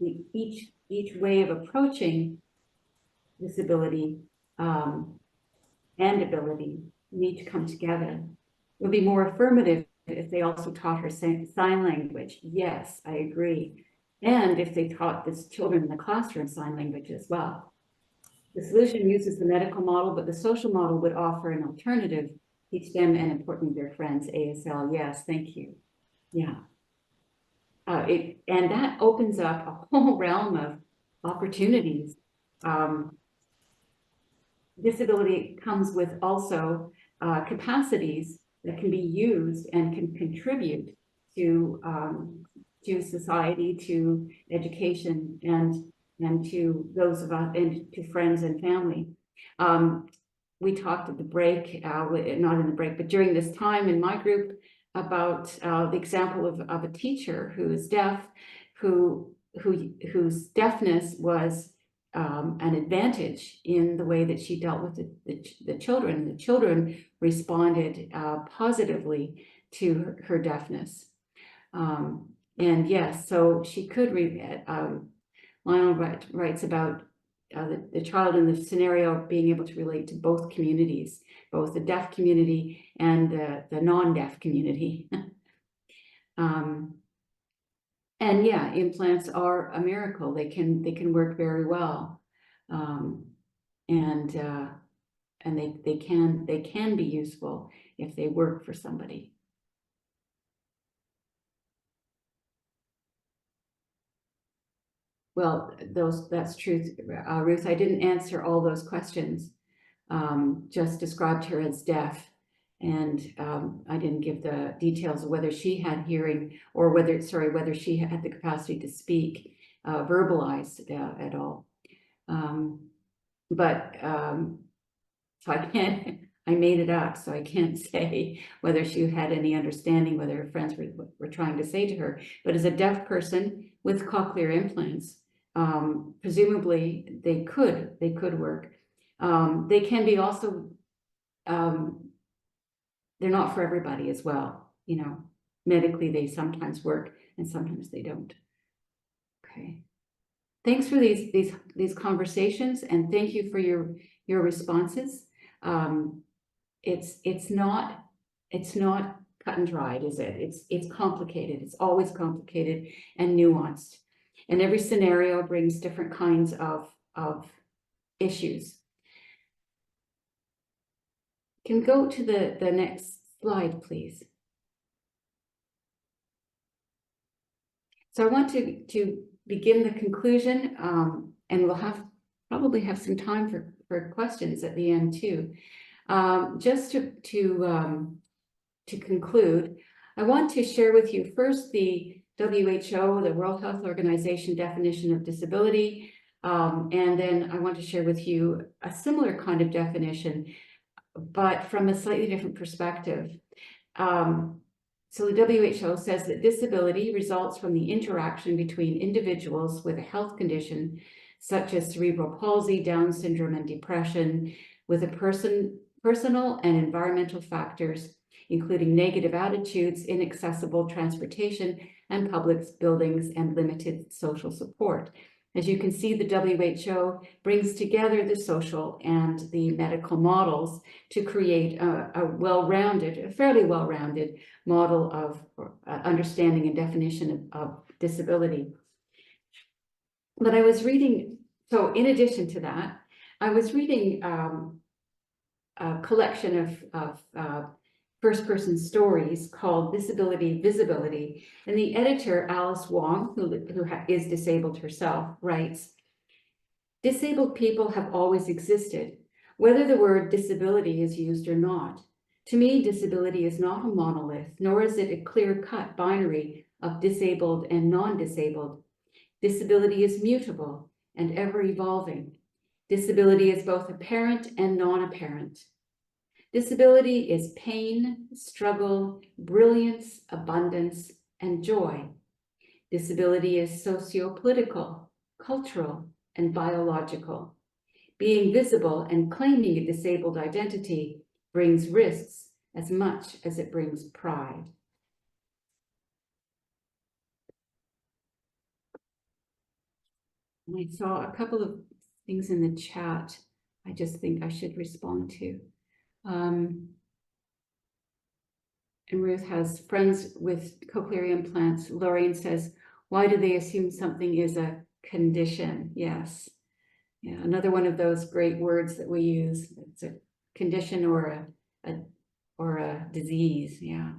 Each way of approaching disability and ability need to come together. It would be more affirmative if they also taught her sign language. Yes, I agree. And if they taught the children in the classroom sign language as well. The solution uses the medical model, but the social model would offer an alternative, teach them and importantly their friends, ASL. Yes, thank you. Yeah. And that opens up a whole realm of opportunities. Disability comes with also capacities that can be used and can contribute to society, to education, and to those of us, and to friends and family. We talked at the break, not in the break, but during this time in my group about the example of a teacher who is deaf, whose deafness was an advantage in the way that she dealt with the children. The children responded positively to her deafness. And yes, so she could read, Lionel writes about the child in the scenario being able to relate to both communities, both the deaf community and the non-deaf community. And yeah, implants are a miracle. They can work very well, and they can be useful if they work for somebody. Well, that's true, Ruth. I didn't answer all those questions. Just described her as deaf. And I didn't give the details of whether she had hearing or whether she had the capacity to speak, verbalize at all. So I made it up, so I can't say whether she had any understanding, whether her friends were trying to say to her. But as a deaf person with cochlear implants, presumably they could work. They can be also, they're not for everybody as well. You know, medically they sometimes work and sometimes they don't. Okay. Thanks for these conversations, and thank you for your responses. It's not cut and dried, is it? It's complicated. It's always complicated and nuanced. And every scenario brings different kinds of issues. Can go to the next slide, please. So I want to begin the conclusion, and we'll probably have some time for questions at the end too. Just to conclude, I want to share with you first the WHO, the World Health Organization definition of disability, and then I want to share with you a similar kind of definition but from a slightly different perspective. So the WHO says that disability results from the interaction between individuals with a health condition, such as cerebral palsy, Down syndrome, and depression, with a personal and environmental factors, including negative attitudes, inaccessible transportation and public buildings, and limited social support. As you can see, the WHO brings together the social and the medical models to create a fairly well-rounded model of understanding and definition of disability. But I was reading, so in addition to that, I was reading a collection of first-person stories called Disability Visibility. And the editor, Alice Wong, who is disabled herself, writes, "Disabled people have always existed, whether the word disability is used or not. To me, disability is not a monolith, nor is it a clear-cut binary of disabled and non-disabled. Disability is mutable and ever-evolving. Disability is both apparent and non-apparent. Disability is pain, struggle, brilliance, abundance, and joy. Disability is socio-political, cultural, and biological. Being visible and claiming a disabled identity brings risks as much as it brings pride." And I saw a couple of things in the chat I just think I should respond to. And Ruth has friends with cochlear implants. Lorraine says, "Why do they assume something is a condition?" Yes. Yeah, another one of those great words that we use. It's a condition or a disease. Yeah.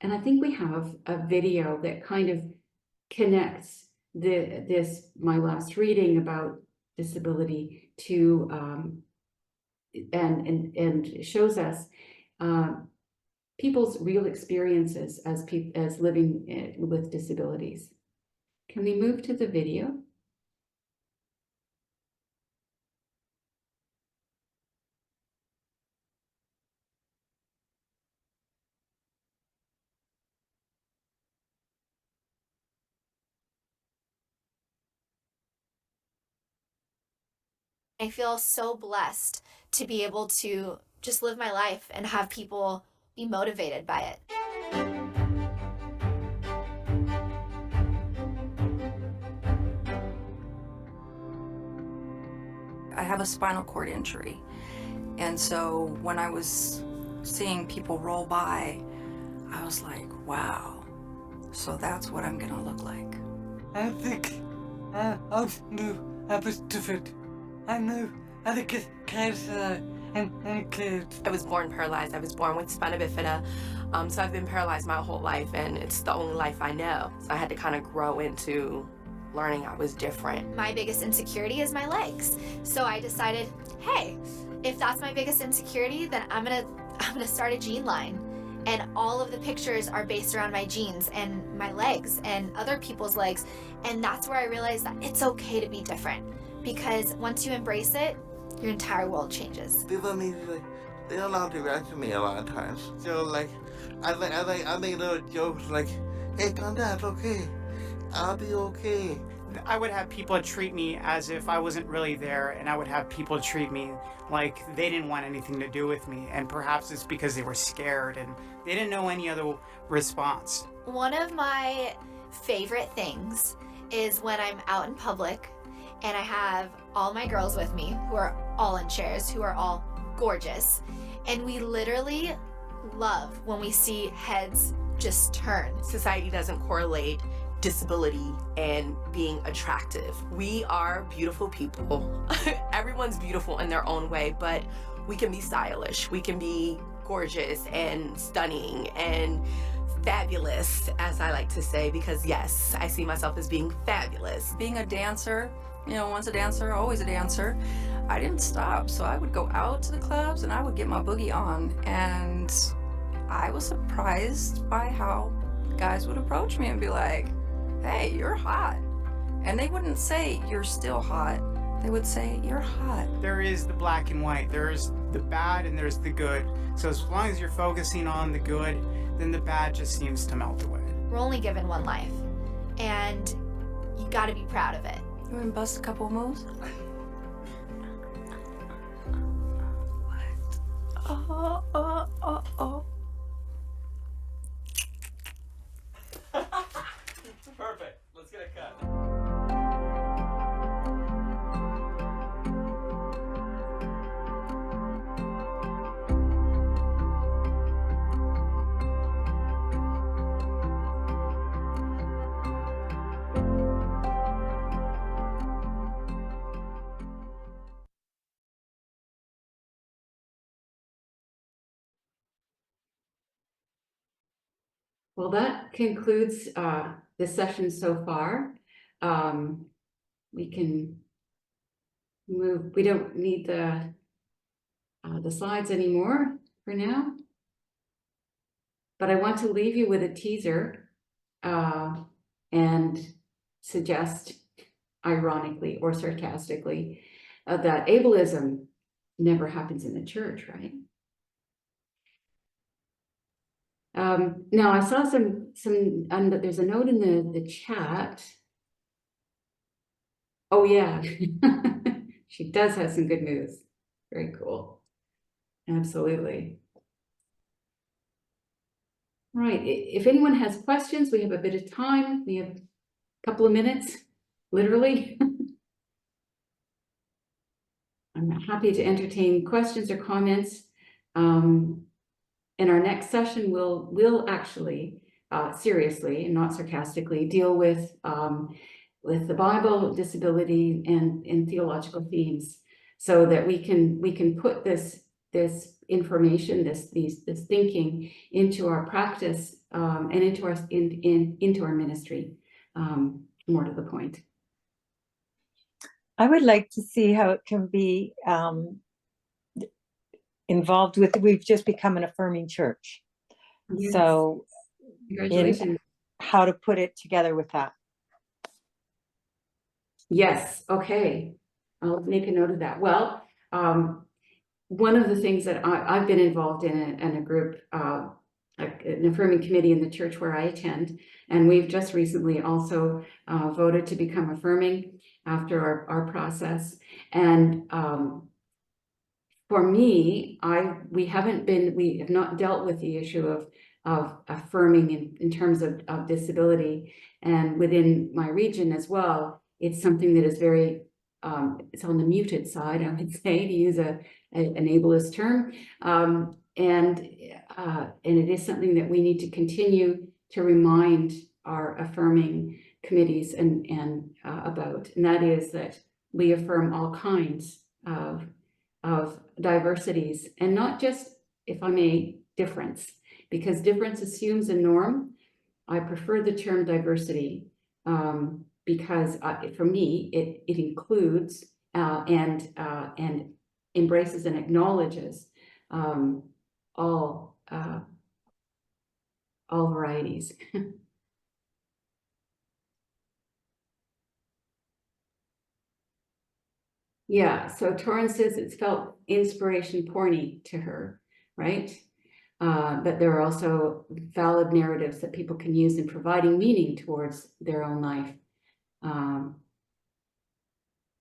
And I think we have a video that kind of connects my last reading about disability to and shows us people's real experiences as living with disabilities. Can we move to the video? I feel so blessed to be able to just live my life and have people be motivated by it. I have a spinal cord injury, and so when I was seeing people roll by, I was like, wow, so that's what I'm gonna look like. I think I'll do a bit of it. I know how to get cancer and kids. I was born paralyzed. I was born with spina bifida. So I've been paralyzed my whole life, and it's the only life I know. So I had to kind of grow into learning I was different. My biggest insecurity is my legs. So I decided, hey, if that's my biggest insecurity, then I'm gonna start a gene line. And all of the pictures are based around my genes and my legs and other people's legs. And that's where I realized that it's okay to be different. Because once you embrace it, your entire world changes. People mean like they don't know how to react to me a lot of times. So like I make little jokes like, "Hey, calm down, it's okay. I'll be okay." I would have people treat me as if I wasn't really there, and I would have people treat me like they didn't want anything to do with me, and perhaps it's because they were scared and they didn't know any other response. One of my favorite things is when I'm out in public and I have all my girls with me who are all in chairs, who are all gorgeous, and we literally love when we see heads just turn. Society doesn't correlate disability and being attractive. We are beautiful people. Everyone's beautiful in their own way, but we can be stylish. We can be gorgeous and stunning and fabulous, as I like to say, because yes, I see myself as being fabulous. Being a dancer, you know, once a dancer, always a dancer, I didn't stop. So I would go out to the clubs and I would get my boogie on, and I was surprised by how guys would approach me and be like, "Hey, you're hot." And they wouldn't say you're still hot. They would say, "You're hot." There is the black and white. There's the bad and there's the good. So as long as you're focusing on the good, then the bad just seems to melt away. We're only given one life, and you got to be proud of it. You want to bust a couple of moves? What? Oh. Perfect. Let's get a cut. Well, that concludes the session so far. We can move. We don't need the slides anymore for now. But I want to leave you with a teaser and suggest, ironically or sarcastically, that ableism never happens in the church, right? Now I saw there's a note in the chat. Oh yeah, she does have some good news. Very cool. Absolutely. Right, if anyone has questions, we have a bit of time. We have a couple of minutes, literally. I'm happy to entertain questions or comments. In our next session, we'll actually, seriously and not sarcastically, deal with the Bible, disability, and theological themes, so that we can put this information, this thinking into our practice and into our ministry. More to the point. I would like to see how it can be involved with, we've just become an affirming church. Yes. So congratulations. How to put it together with that. Yes, okay. I'll make a note of that. Well, one of the things that I've been involved in a group, an affirming committee in the church where I attend, and we've just recently also voted to become affirming after our process. And for me, we have not dealt with the issue of affirming in terms of disability, and within my region as well. It's something that is very, it's on the muted side, I would say, to use an ableist term. And it is something that we need to continue to remind our affirming committees and about, and that is that we affirm all kinds of diversities, and not just, if I may, difference, because difference assumes a norm. I prefer the term diversity because for me, it includes and embraces and acknowledges all varieties. Yeah, so Torrin says it's felt inspiration porny to her, right? But there are also valid narratives that people can use in providing meaning towards their own life.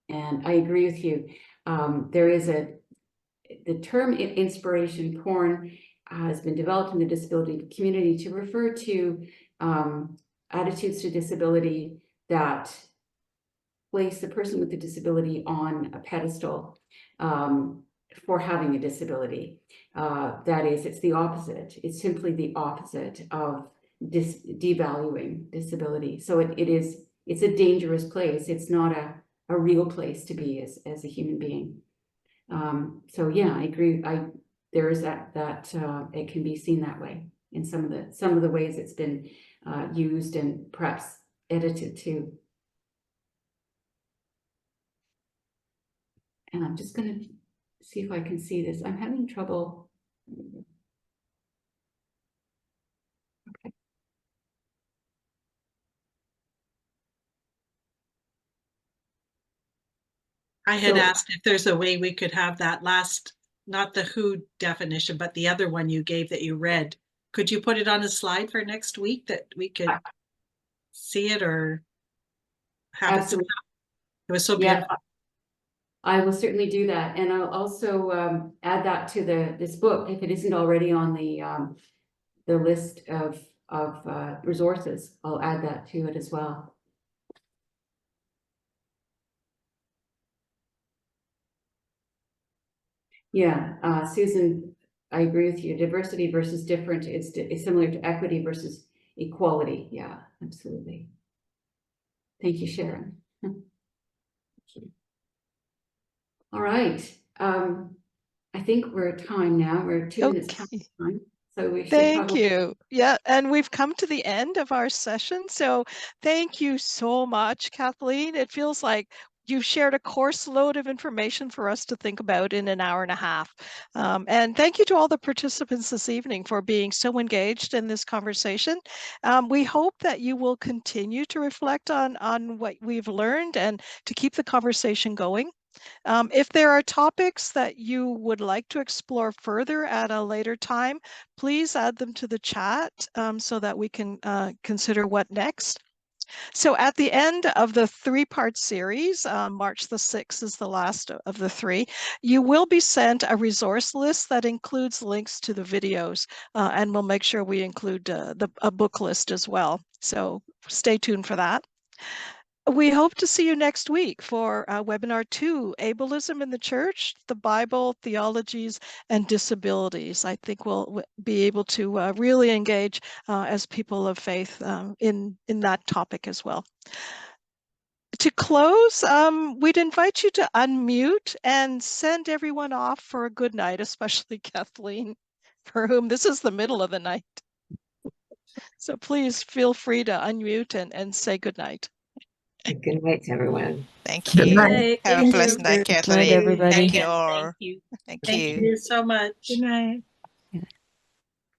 And I agree with you. There is the term inspiration porn has been developed in the disability community to refer to attitudes to disability that place the person with the disability on a pedestal for having a disability. That is, it's the opposite. It's simply the opposite of devaluing disability. So it's a dangerous place. It's not a real place to be as a human being. So yeah, I agree. There is that it can be seen that way in some of the ways it's been used and perhaps edited too. And I'm just going to see if I can see this. I'm having trouble. Okay. I had So- asked if there's a way we could have that last, not the who definition, but the other one you gave that you read. Could you put it on a slide for next week that we could see it or have Absolutely. it? It was so Yeah, beautiful. I will certainly do that, and I'll also add that to this book if it isn't already on the list of resources. I'll add that to it as well. Yeah, Susan, I agree with you. Diversity versus different is similar to equity versus equality. Yeah, absolutely. Thank you, Sharon. Thank you. All right. I think we're at time now. We're 2 minutes past time. So we should Thank you. Yeah, and we've come to the end of our session. So thank you so much, Kathleen. It feels like you've shared a course load of information for us to think about in an hour and a half. And thank you to all the participants this evening for being so engaged in this conversation. We hope that you will continue to reflect on what we've learned and to keep the conversation going. If there are topics that you would like to explore further at a later time, please add them to the chat so that we can consider what next. So at the end of the 3-part series, March the 6th is the last of the 3, you will be sent a resource list that includes links to the videos, and we'll make sure we include a book list as well. So stay tuned for that. We hope to see you next week for webinar 2, Ableism in the Church, the Bible, Theologies, and Disabilities. I think we'll be able to really engage as people of faith in that topic as well. To close, we'd invite you to unmute and send everyone off for a good night, especially Kathleen, for whom this is the middle of the night. So please feel free to unmute and say good night. Good night, everyone. Thank you. Good night. Have a Thank pleasant you. night, Kathleen. everybody. Thank you all. Thank Thank you. you so much. Good night.